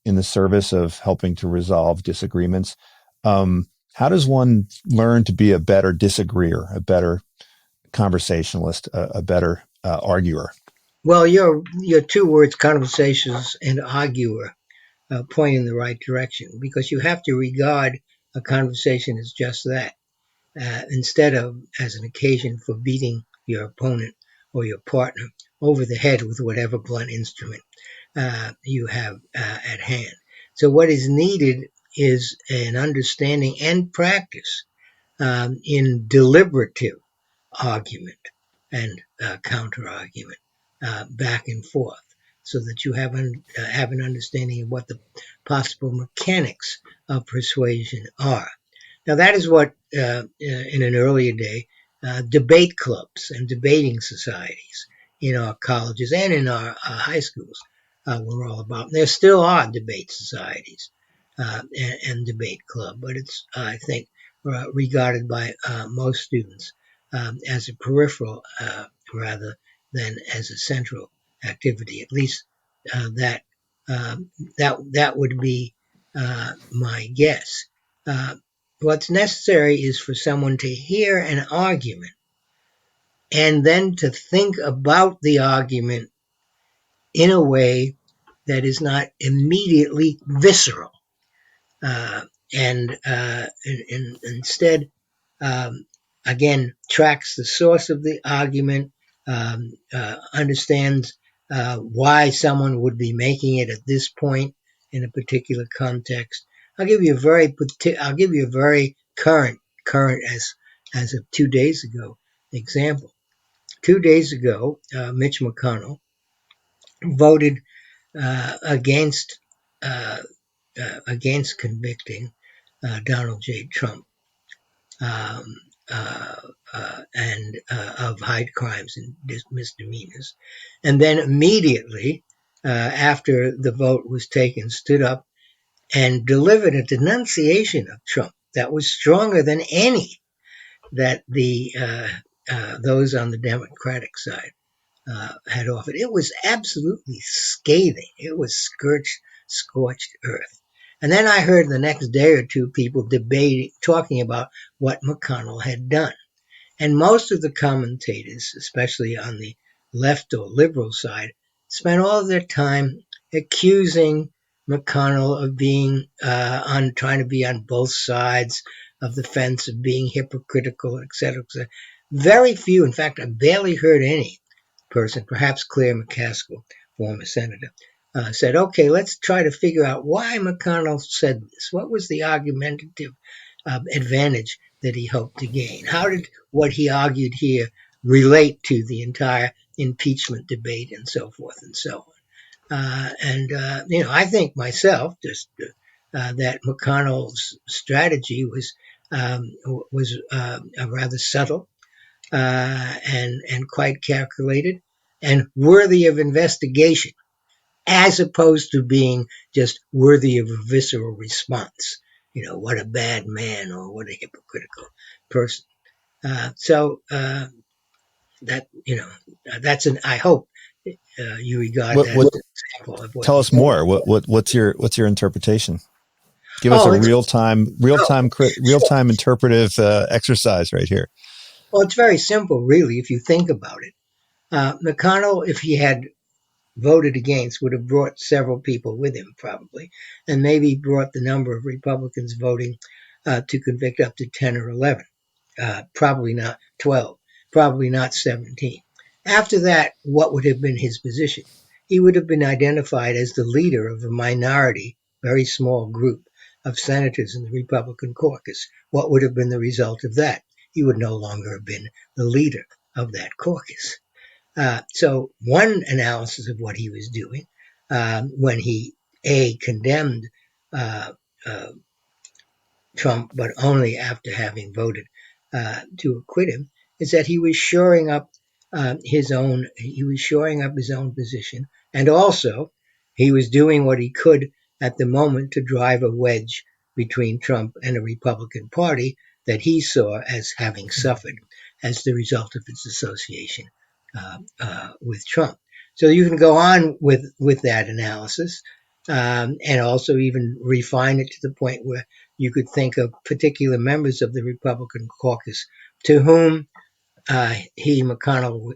in the service of helping to resolve disagreements. How does one learn to be a better disagreeer, a better conversationalist, a better arguer? Well, your two words, conversations and arguer, point in the right direction, because you have to regard a conversation as just that, instead of as an occasion for beating your opponent or your partner over the head with whatever blunt instrument you have at hand. So what is needed is an understanding and practice in deliberative argument and counter-argument, back and forth, so that you have an understanding of what the possible mechanics of persuasion are. Now, that is what, in an earlier day, debate clubs and debating societies in our colleges and in our high schools were all about. There still are debate societies and debate club, but it's, I think, regarded by most students as a peripheral rather than as a central activity. At least that would be my guess. What's necessary is for someone to hear an argument and then to think about the argument in a way that is not immediately visceral, and instead, again, tracks the source of the argument, understands why someone would be making it at this point in a particular context. I'll give you a very current as of 2 days ago example. 2 days ago, Mitch McConnell voted against convicting Donald J. Trump um, and of high crimes and misdemeanors, and then immediately after the vote was taken, stood up and delivered a denunciation of Trump that was stronger than any that those on the Democratic side had offered. It was absolutely scathing. It was scorched earth. And then I heard the next day or two people debating, talking about what McConnell had done. And most of the commentators, especially on the left or liberal side, spent all of their time accusing McConnell of being trying to be on both sides of the fence, of being hypocritical, et cetera, et cetera. Very few, in fact, I barely heard any person, perhaps Claire McCaskill, former senator, said, okay, let's try to figure out why McConnell said this. What was the argumentative advantage that he hoped to gain? How did what he argued here relate to the entire impeachment debate and so forth and so on? I think myself just that McConnell's strategy was rather subtle and quite calculated and worthy of investigation, as opposed to being just worthy of a visceral response. What a bad man or what a hypocritical person. I hope you regard that as an example of what. Tell us more. What's your interpretation? Give us a real time interpretive exercise right here. Well, it's very simple, really, if you think about it. McConnell, if he had voted against, would have brought several people with him, probably, and maybe brought the number of Republicans voting to convict up to 10 or 11. Probably not 12, probably not 17. After that, what would have been his position? He would have been identified as the leader of a minority, very small group of senators in the Republican caucus. What would have been the result of that? He would no longer have been the leader of that caucus. So one analysis of what he was doing when he, condemned Trump, but only after having voted to acquit him, is that he was shoring up his own position, and also he was doing what he could at the moment to drive a wedge between Trump and a Republican Party that he saw as having suffered as the result of its association with Trump. So you can go on with that analysis and also even refine it to the point where you could think of particular members of the Republican caucus to whom McConnell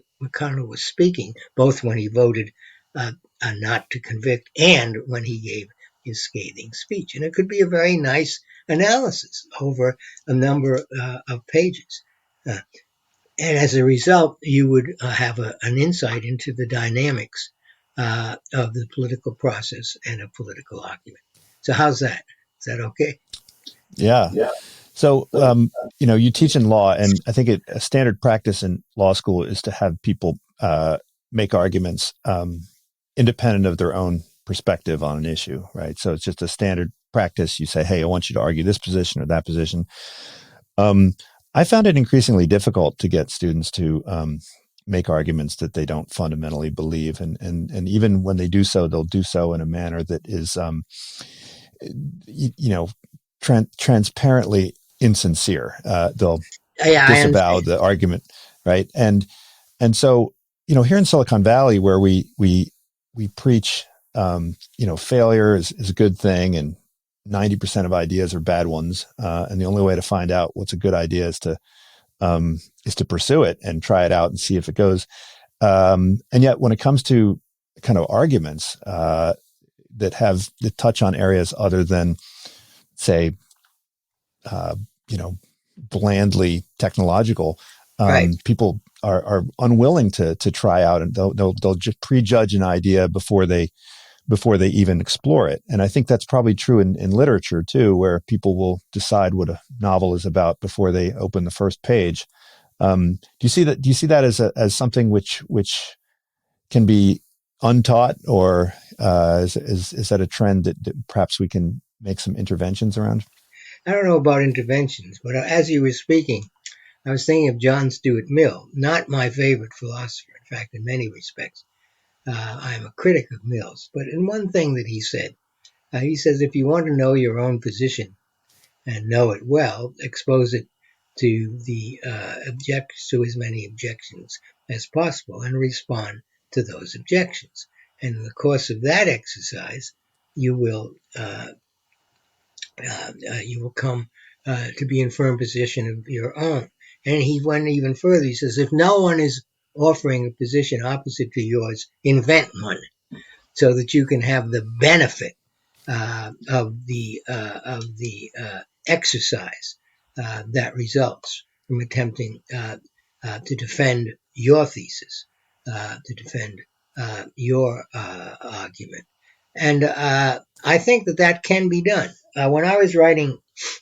was speaking, both when he voted not to convict and when he gave his scathing speech. And it could be a very nice analysis over a number of pages. And as a result, you would have an insight into the dynamics of the political process and a political argument. So how's that? Is that okay? Yeah. So, you teach in law, and I think a standard practice in law school is to have people make arguments independent of their own perspective on an issue, right? So it's just a standard practice. You say, hey, I want you to argue this position or that position. I found it increasingly difficult to get students to make arguments that they don't fundamentally believe. And even when they do so, they'll do so in a manner that is, transparently insincere. They'll disavow the argument, right? And so, here in Silicon Valley, where we preach, failure is a good thing, and 90% of ideas are bad ones, and the only way to find out what's a good idea is to pursue it and try it out and see if it goes. And yet, when it comes to kind of arguments that touch on areas other than, say, blandly technological, right. People are unwilling to try out, and they'll just prejudge an idea before they even explore it. And I think that's probably true in literature too, where people will decide what a novel is about before they open the first page. Do you see that as something which can be untaught, or is that a trend that perhaps we can make some interventions around? I don't know about interventions, but as you were speaking, I was thinking of John Stuart Mill, not my favorite philosopher. In fact, in many respects, I'm a critic of Mill's. But in one thing that he said, he says, if you want to know your own position and know it well, expose it to to as many objections as possible and respond to those objections. And in the course of that exercise, you will come to be in firm position of your own. And he went even further. He says, if no one is offering a position opposite to yours, invent one so that you can have the benefit of the exercise that results from attempting to defend your thesis, to defend your argument. And I think that can be done. When I was writing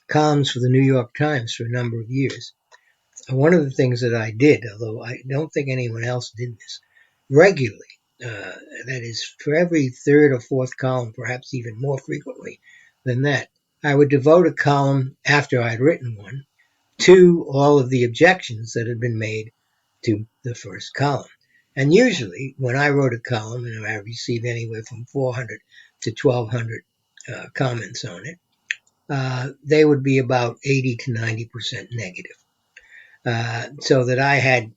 columns for the New York Times for a number of years, one of the things that I did, although I don't think anyone else did this, regularly, that is, for every third or fourth column, perhaps even more frequently than that, I would devote a column after I'd written one to all of the objections that had been made to the first column. And usually, when I wrote a column, and I received anywhere from 400 to 1,200 comments on it, they would be about 80 to 90% negative. So that I had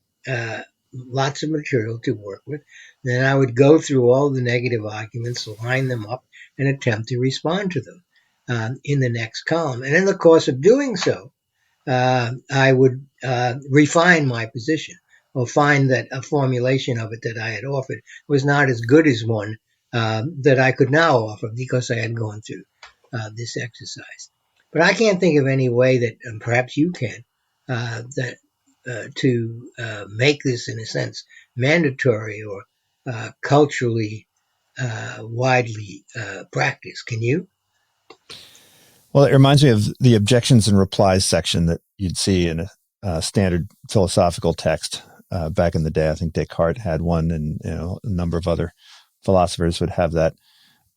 lots of material to work with. Then I would go through all the negative arguments, line them up, and attempt to respond to them in the next column. And in the course of doing so, I would refine my position or find that a formulation of it that I had offered was not as good as one that I could now offer because I had gone through this exercise. But I can't think of any way that, and perhaps you can, to make this, in a sense, mandatory or culturally widely practiced. Can you? Well, it reminds me of the objections and replies section that you'd see in a standard philosophical text back in the day. I think Descartes had one, and a number of other philosophers would have that.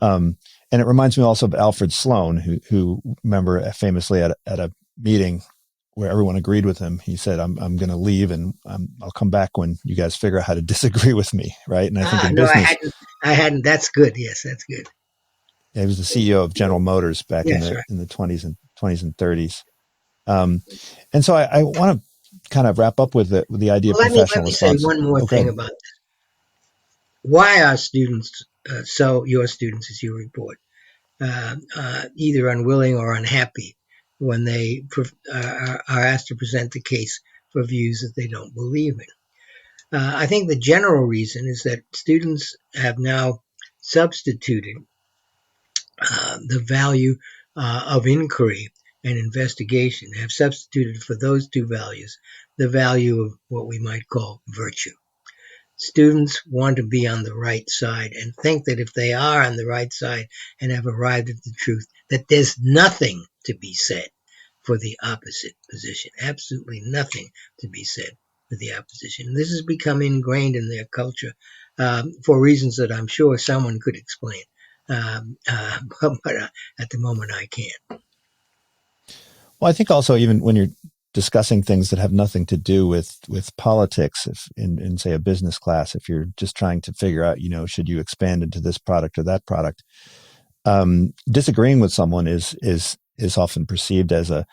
And it reminds me also of Alfred Sloan, who remember famously at a meeting where everyone agreed with him. He said, "I'm going to leave, and I'll come back when you guys figure out how to disagree with me." Right? And I think in business, I hadn't. That's good. Yes, that's good. Yeah, he was the CEO of General Motors back in the 20s and 30s. And so I want to kind of wrap up with the idea of professional response. Let me say one more thing about this. Why are students, your students as you report, either unwilling or unhappy when they are asked to present the case for views that they don't believe in? I think the general reason is that students have now substituted the value of inquiry and investigation, have substituted for those two values the value of what we might call virtue. Students want to be on the right side and think that if they are on the right side and have arrived at the truth, that there's nothing to be said for the opposite position. Absolutely nothing to be said for the opposition. This has become ingrained in their culture for reasons that I'm sure someone could explain. But at the moment I can't. Well, I think also even when you're discussing things that have nothing to do with politics, if in say a business class, if you're just trying to figure out, should you expand into this product or that product, disagreeing with someone is often perceived as a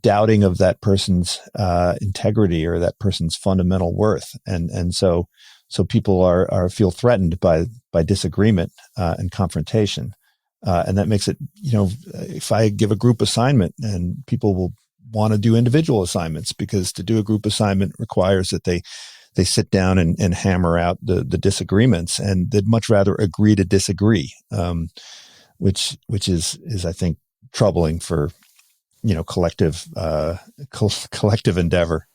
doubting of that person's integrity or that person's fundamental worth, and so people feel threatened by disagreement and confrontation. And that makes it, if I give a group assignment, and people will want to do individual assignments, because to do a group assignment requires that they sit down and hammer out the disagreements, and they'd much rather agree to disagree, which is I think troubling for collective endeavor.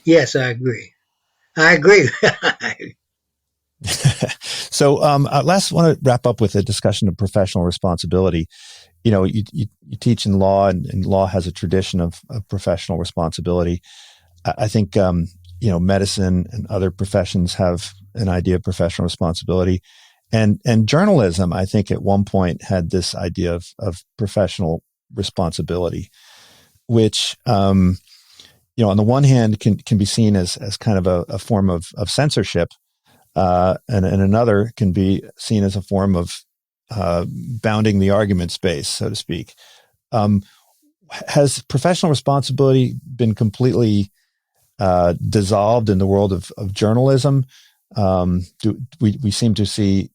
Yes, I agree. I agree. So, last, want to wrap up with a discussion of professional responsibility. You teach in law, and law has a tradition of professional responsibility. I think medicine and other professions have an idea of professional responsibility. And journalism, I think at one point had this idea of professional responsibility, which, on the one hand can be seen as kind of a form of censorship, and another can be seen as a form of bounding the argument space, so to speak. Has professional responsibility been completely dissolved in the world of journalism? We seem to see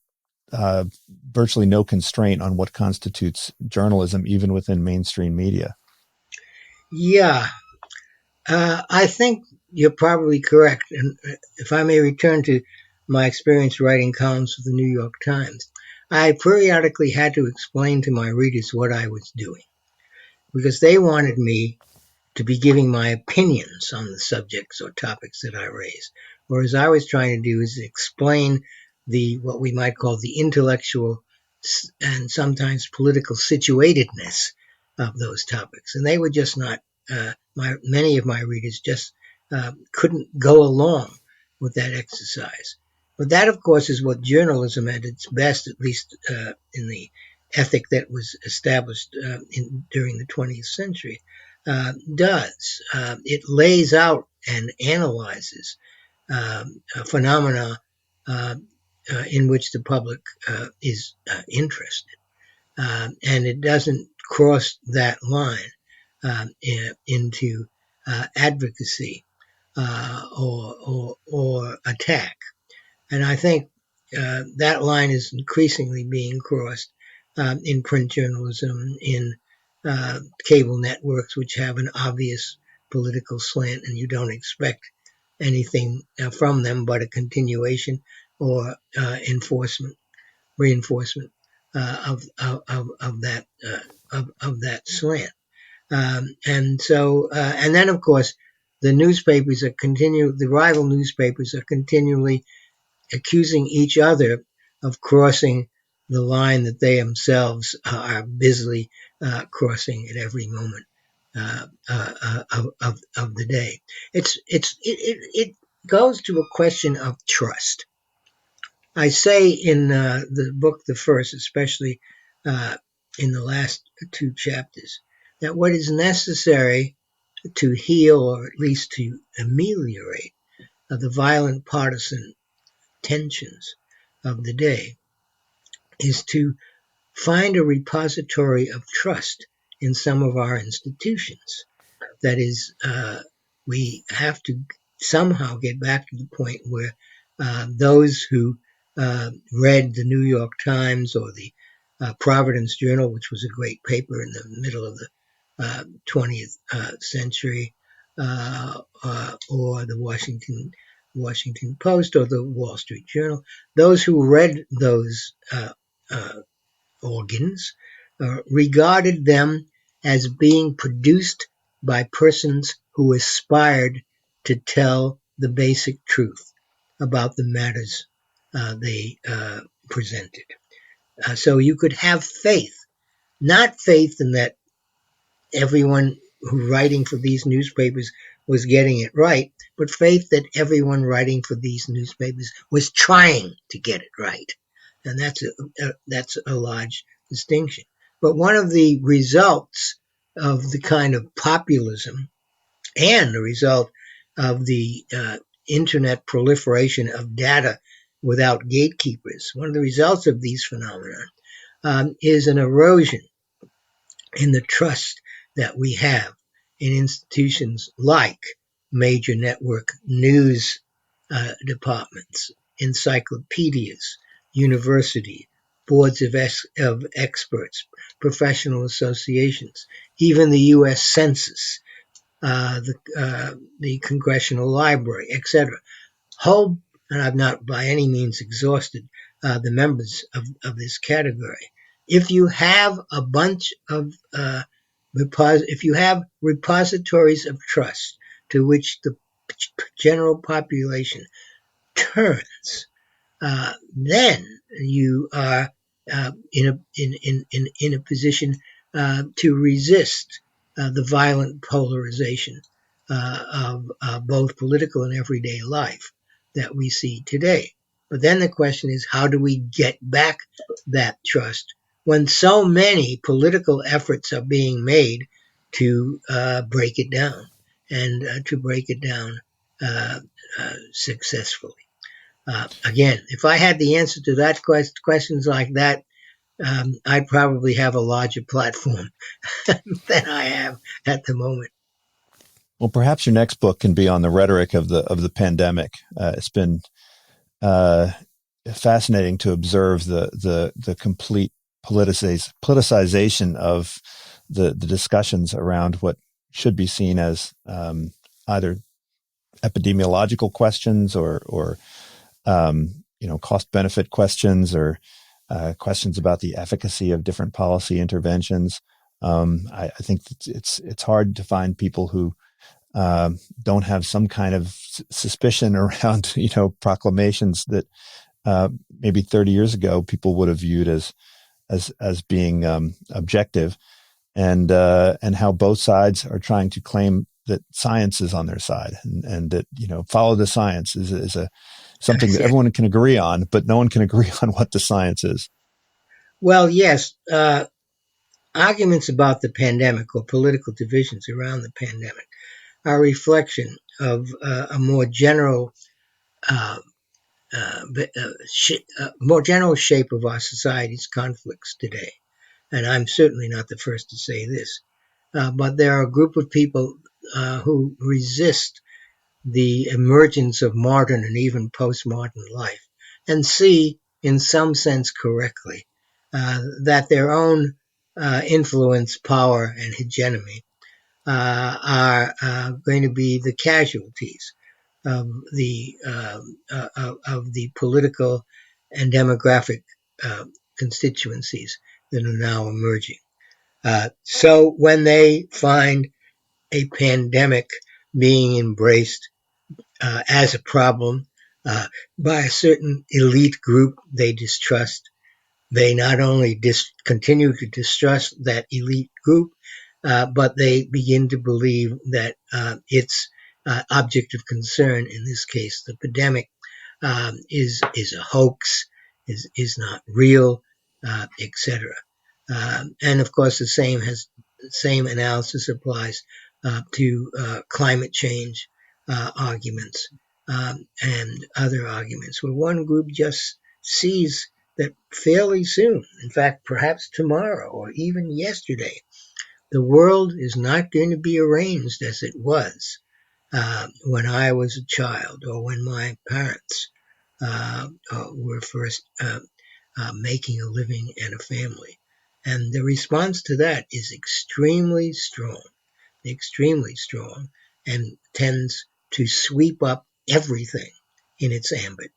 virtually no constraint on what constitutes journalism, even within mainstream media. Yeah, I think you're probably correct. And if I may return to my experience writing columns for the New York Times, I periodically had to explain to my readers what I was doing, because they wanted me to be giving my opinions on the subjects or topics that I raise. Whereas I was trying to do is explain what we might call the intellectual and sometimes political situatedness of those topics. And they were just not, many of my readers just couldn't go along with that exercise. But that, of course, is what journalism at its best, at least in the ethic that was established during the 20th century, does. It lays out and analyzes phenomena in which the public is interested. And it doesn't cross that line into advocacy or attack. And I think that line is increasingly being crossed in print journalism, in cable networks, which have an obvious political slant, and you don't expect anything from them but a continuation or reinforcement of that slant. And then of course the rival newspapers are continually accusing each other of crossing the line that they themselves are busily crossing at every moment of the day. It goes to a question of trust. I say in the book, The First, especially in the last two chapters, that what is necessary to heal, or at least to ameliorate, the violent partisan tensions of the day, is to find a repository of trust in some of our institutions. That is, we have to somehow get back to the point where those who read the New York Times or the Providence Journal, which was a great paper in the middle of the 20th century, or the Washington Post or the Wall Street Journal, those who read those organs regarded them as being produced by persons who aspired to tell the basic truth about the matters they presented. So you could have faith, not faith in that everyone who writing for these newspapers was getting it right, but faith that everyone writing for these newspapers was trying to get it right. And that's a large distinction. But one of the results of the kind of populism and the result of the internet proliferation of data without gatekeepers, one of the results of these phenomena is an erosion in the trust that we have in institutions like major network news departments, encyclopedias, university, boards of experts, professional associations, even the U.S. Census, the Congressional Library, etc. And I've not by any means exhausted the members of this category. If you have a bunch of if you have repositories of trust to which the general population turns, then you are in a position to resist the violent polarization of both political and everyday life that we see today. But then the question is, how do we get back that trust when so many political efforts are being made to break it down and to break it down successfully? Again, if I had the answer to that questions like that, I'd probably have a larger platform than I have at the moment. Well, perhaps your next book can be on the rhetoric of the pandemic. It's been fascinating to observe the complete politicization of the discussions around what should be seen as either epidemiological questions or cost benefit questions or questions about the efficacy of different policy interventions. I think it's hard to find people who don't have some kind of suspicion around, proclamations that maybe 30 years ago people would have viewed as being objective, and how both sides are trying to claim that science is on their side, and that follow the science is something that everyone can agree on, but no one can agree on what the science is. Well, yes. Arguments about the pandemic or political divisions around the pandemic are a reflection of a more general shape of our society's conflicts today. And I'm certainly not the first to say this. But there are a group of people who resist the emergence of modern and even postmodern life and see, in some sense correctly, that their own influence, power, and hegemony are going to be the casualties of the political and demographic constituencies that are now emerging. So when they find a pandemic being embraced as a problem by a certain elite group they distrust, they not only continue to distrust that elite group, but they begin to believe that its object of concern, in this case the pandemic, is a hoax, is not real, etc. And of course the same analysis applies to climate change arguments and other arguments, where one group just sees that fairly soon, in fact perhaps tomorrow or even yesterday, the world is not going to be arranged as it was when I was a child or when my parents were first making a living and a family. And the response to that is extremely strong, and tends to sweep up everything in its ambit.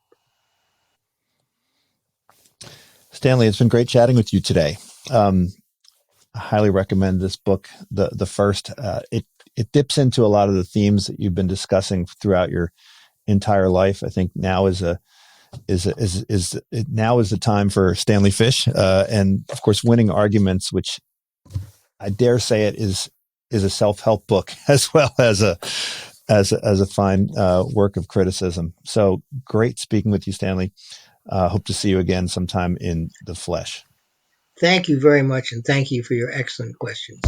Stanley, it's been great chatting with you today. I highly recommend this book, the first. It dips into a lot of the themes that you've been discussing throughout your entire life. I think now is the time for Stanley Fish, and of course, Winning Arguments, which I dare say it is a self-help book as well as a fine work of criticism. So great speaking with you, Stanley. Hope to see you again sometime in the flesh. Thank you very much, and thank you for your excellent questions.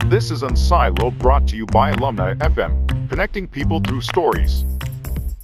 This is Unsiloed, brought to you by Alumni FM, connecting people through stories.